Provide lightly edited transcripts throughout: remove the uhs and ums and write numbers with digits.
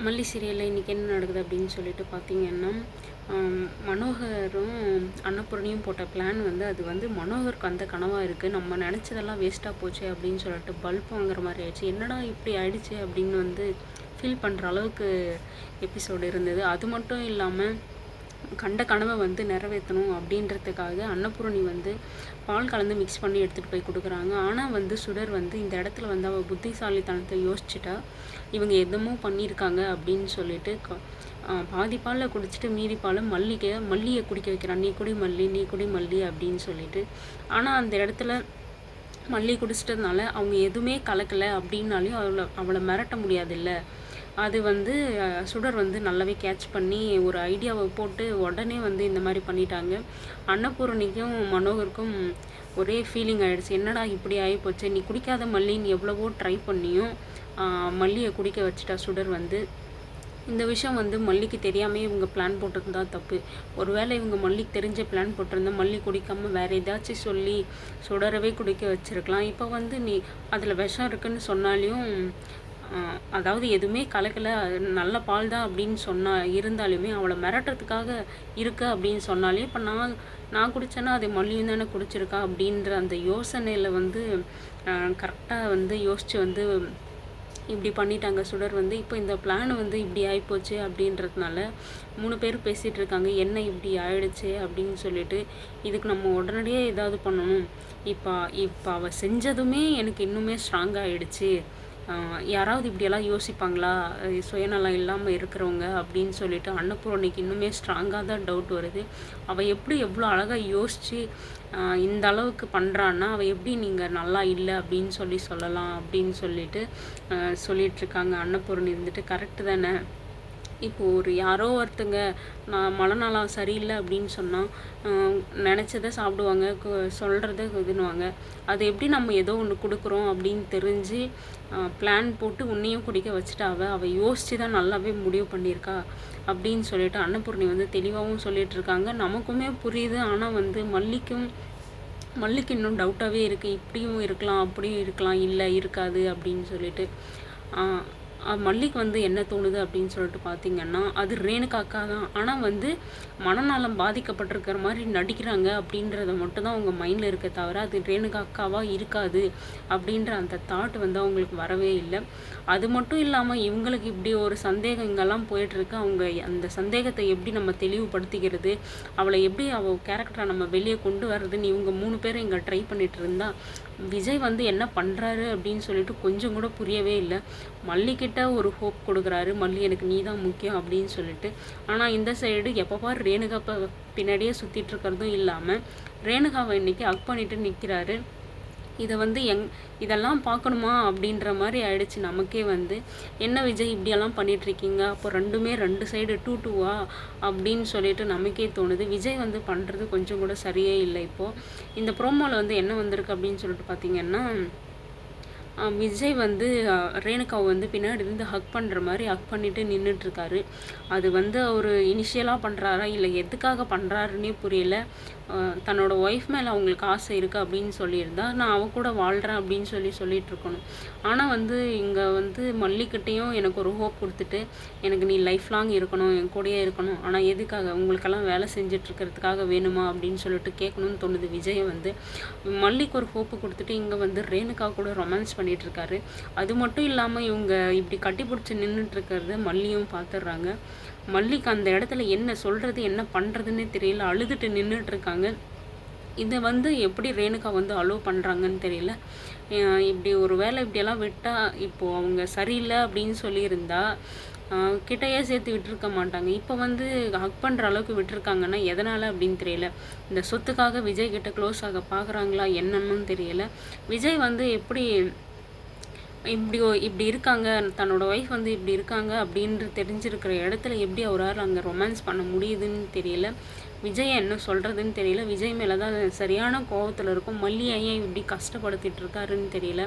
மல்லி சீரியலில் இன்றைக்கி என்ன நடக்குது அப்படின்னு சொல்லிட்டு பார்த்தீங்கன்னா, மனோகரும் அன்னபூரணியும் போட்ட பிளான் அது மனோகருக்கு அந்த கனவாக இருக்குது. நம்ம நினச்சதெல்லாம் வேஸ்ட்டாக போச்சு அப்படின்னு சொல்லிட்டு பல்ப் வாங்குற மாதிரி ஆயிடுச்சு. என்னடா இப்படி ஆயிடுச்சு அப்படின்னு ஃபீல் பண்ணுற அளவுக்கு எபிசோடு இருந்தது. அது மட்டும் இல்லாமல் கண்ட கனவை நிறைவேற்றணும் அப்படின்றதுக்காக அன்னபூரணி பால் கலந்து மிக்ஸ் பண்ணி எடுத்துகிட்டு போய் கொடுக்குறாங்க. ஆனால் சுடர் இந்த இடத்துல அவள் புத்திசாலித்தனத்தை யோசிச்சுட்டா, இவங்க எதுமோ பண்ணியிருக்காங்க அப்படின்னு சொல்லிட்டு பாதி பாலில் குடிச்சிட்டு மீதி பாலை மல்லியை குடிக்க வைக்கிறான். நீ குடி மல்லி அப்படின்னு சொல்லிட்டு. ஆனால் அந்த இடத்துல மல்லி குடிச்சிட்டதுனால அவங்க எதுவுமே கலக்கலை அப்படின்னாலையும் அவளை மிரட்ட முடியாதில்ல. அது சுடர் நல்லாவே கேட்ச் பண்ணி ஒரு ஐடியாவை போட்டு உடனே இந்த மாதிரி பண்ணிட்டாங்க. அன்னபூரணிக்கும் மனோகருக்கும் ஒரே ஃபீலிங் ஆகிடுச்சு. என்னடா இப்படி ஆகிப்போச்சு, நீ குடிக்காத மல்லின்னு எவ்வளவோ ட்ரை பண்ணியும் மல்லியை குடிக்க வச்சுட்டா சுடர். இந்த விஷயம் மல்லிக்கு தெரியாமல் இவங்க பிளான் போட்டிருந்தா தப்பு. ஒருவேளை இவங்க மல்லிக்கு தெரிஞ்ச பிளான் போட்டிருந்தா மல்லி குடிக்காமல் வேறு ஏதாச்சும் சொல்லி சுடரவே குடிக்க வச்சுருக்கலாம். இப்போ நீ அதில் விஷம் இருக்குன்னு சொன்னாலையும், அதாவது எதுவுமே கலக்கலை, நல்ல பால் தான் அப்படின்னு இருந்தாலுமே அவளை மிரட்டுறதுக்காக இருக்க அப்படின்னு சொன்னாலே, இப்போ நான் குடித்தேன்னா அது மல்லியும் தானே குடிச்சிருக்கா அப்படின்ற அந்த யோசனையில் கரெக்டாக யோசித்து இப்படி பண்ணிட்டாங்க சுடர். இப்போ இந்த பிளான் இப்படி ஆகிப்போச்சு அப்படின்றதுனால 3 பேர் பேசிகிட்டு இருக்காங்க. என்ன இப்படி ஆயிடுச்சு அப்படின்னு சொல்லிட்டு, இதுக்கு நம்ம உடனடியே ஏதாவது பண்ணணும். இப்போ அவள் செஞ்சதுமே எனக்கு இன்னுமே ஸ்ட்ராங் ஆகிடுச்சு. யாராவது இப்படியெல்லாம் யோசிப்பாங்களா, சுயநலம் இல்லாமல் இருக்கிறவங்க அப்படின்னு சொல்லிட்டு அன்னபூரணிக்கு இன்னுமே ஸ்ட்ராங்காக தான் டவுட் வருது. அவள் எவ்வளோ அழகாக யோசித்து இந்த அளவுக்கு பண்ணுறான்னா, அவள் எப்படி நீங்கள் நல்லா இல்லை அப்படின்னு சொல்லலாம் அப்படின்னு சொல்லிட்டுருக்காங்க. அன்னபூரணி கரெக்டு தானே. இப்போது யாரோ ஒருத்தங்க நான் மனநலம் சரியில்லை அப்படின்னு சொன்னால் நினச்சதை சாப்பிடுவாங்க, சொல்கிறத இதுன்னுவாங்க. அது எப்படி நம்ம ஏதோ ஒன்று கொடுக்குறோம் அப்படின்னு தெரிஞ்சு பிளான் போட்டு உன்னையும் குடிக்க வச்சுட்டு அவள் யோசித்து தான் நல்லாவே முடிவு பண்ணியிருக்கா அப்படின்னு சொல்லிட்டு அன்னபூர்ணி தெளிவாகவும் சொல்லிகிட்ருக்காங்க. நமக்குமே புரியுது. ஆனால் மல்லிக்கு இன்னும் டவுட்டாகவே இருக்குது. இப்படியும் இருக்கலாம், அப்படியும் இருக்கலாம், இல்லை இருக்காது அப்படின்னு சொல்லிட்டு. மல்லிக்கு என்ன தோணுது அப்படின்னு சொல்லிட்டு பார்த்தீங்கன்னா, அது ரேணுகா அக்கா தான். ஆனால் மனநலம் பாதிக்கப்பட்டிருக்கிற மாதிரி நடிக்கிறாங்க அப்படின்றத மட்டும்தான் அவங்க மைண்டில் இருக்க தவிர, அது ரேணுகா அக்காவாக இருக்காது அப்படின்ற அந்த தாட் அவங்களுக்கு வரவே இல்லை. அது மட்டும் இல்லாமல் இவங்களுக்கு இப்படி ஒரு சந்தேகம் இங்கெல்லாம் போயிட்டுருக்கு. அவங்க அந்த சந்தேகத்தை எப்படி நம்ம தெளிவுபடுத்திக்கிறது, அவளை எப்படி அவள் கேரக்டரை நம்ம வெளியே கொண்டு வர்றதுன்னு இவங்க 3 பேரும் இங்கே ட்ரை பண்ணிட்டு இருந்தா, விஜய் என்ன பண்ணுறாரு அப்படின்னு சொல்லிட்டு கொஞ்சம் கூட புரியவே இல்லை. மல்லிக்கிட்ட ஒரு ஹோப் கொடுக்குறாரு, மல்லி எனக்கு நீ தான் முக்கியம் அப்படின்னு சொல்லிட்டு. ஆனால் இந்த சைடு எப்போ பாரு ரேணுகா பின்னாடியே சுற்றிட்டு இருக்கிறதும் இல்லாமல் ரேணுகாவை இன்னைக்கு ஹக் பண்ணிட்டு நிற்கிறாரு. இதை இதெல்லாம் பார்க்கணுமா அப்படின்ற மாதிரி ஆயிடுச்சு நமக்கே. என்ன விஜய் இப்படியெல்லாம் பண்ணிகிட்ருக்கீங்க, அப்போ ரெண்டுமே 2 சைடு 2-2வா அப்படின்னு சொல்லிட்டு நமக்கே தோணுது. விஜய் பண்ணுறது கொஞ்சம் கூட சரியே இல்லை. இப்போது இந்த ப்ரோமோவில் என்ன வந்திருக்கு அப்படின்னு சொல்லிட்டு பார்த்தீங்கன்னா, விஜய் ரேணுகாவை பின்னாடி இருந்து ஹக் பண்ணுற மாதிரி ஹக் பண்ணிவிட்டு நின்றுட்டுருக்காரு. அது அவர் இனிஷியலாக பண்ணுறாரா இல்லை எதுக்காக பண்ணுறாருன்னே புரியல. தன்னோட ஒய்ஃப் மேலே அவங்களுக்கு ஆசை இருக்குது அப்படின்னு சொல்லியிருந்தா, நான் அவ கூட வாழ்கிறேன் அப்படின்னு சொல்லிகிட்ருக்கணும். ஆனால் இங்கே மல்லிக்கிட்டேயும் எனக்கு ஒரு ஹோப் கொடுத்துட்டு, எனக்கு நீ லைஃப் லாங் இருக்கணும், என் கூடயே இருக்கணும், ஆனால் எதுக்காக, உங்களுக்கெல்லாம் வேலை செஞ்சிட்ருக்கிறதுக்காக வேணுமா அப்படின்னு சொல்லிட்டு கேட்கணும்னு தோணுது. விஜயை மல்லிக்கு ஒரு ஹோப்பு கொடுத்துட்டு இங்கே ரேணுகா கூட ரொமான்ஸ் பண்ணிகிட்ருக்காரு. அது மட்டும் இல்லாமல் இவங்க இப்படி கட்டி பிடிச்சி நின்றுட்டுருக்கிறத மல்லியும் பார்த்துட்றாங்க. மல்லிக்கு அந்த இடத்துல என்ன சொல்கிறது என்ன பண்ணுறதுன்னே தெரியல, அழுதுட்டு நின்றுட்டுருக்காங்க. இதை எப்படி ரேணுகா அலோவ் பண்ணுறாங்கன்னு தெரியல. இப்படி ஒரு வேளை இப்படியெல்லாம் விட்டால், இப்போது அவங்க சரியில்லை அப்படின்னு சொல்லியிருந்தா கிட்டையே சேர்த்து விட்டுருக்க மாட்டாங்க. இப்போ ஹக் பண்ணுற அளவுக்கு விட்டுருக்காங்கன்னா எதனால் அப்படின்னு தெரியல. இந்த சொத்துக்காக விஜய் கிட்ட க்ளோஸ் ஆக பார்க்குறாங்களா என்னன்னு தெரியல. விஜய் எப்படி இப்படி இருக்காங்க, தன்னோட ஒய்ஃப் இப்படி இருக்காங்க அப்படின்ற தெரிஞ்சிருக்கிற இடத்துல எப்படி அவரால் அங்கே ரொமான்ஸ் பண்ண முடியுதுன்னு தெரியல. விஜய் என்ன சொல்கிறதுன்னு தெரியல. விஜய் மேலே தான் சரியான கோபத்தில் இருக்கும். மல்லியை ஏன் இப்படி கஷ்டப்படுத்திட்டு இருக்காருன்னு தெரியல.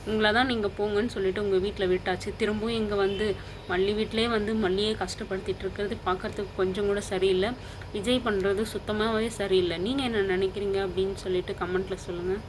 உங்களை தான் நீங்கள் போங்கன்னு சொல்லிட்டு உங்கள் வீட்டில் விட்டாச்சு, திரும்பவும் இங்கே மல்லி வீட்டிலே மல்லியை கஷ்டப்படுத்திட்டு இருக்கிறது பார்க்குறதுக்கு கொஞ்சம் கூட சரியில்லை. விஜய் பண்ணுறது சுத்தமாகவே சரியில்லை. நீங்கள் என்ன நினைக்கிறீங்க அப்படின்னு சொல்லிட்டு கமெண்ட்டில் சொல்லுங்கள்.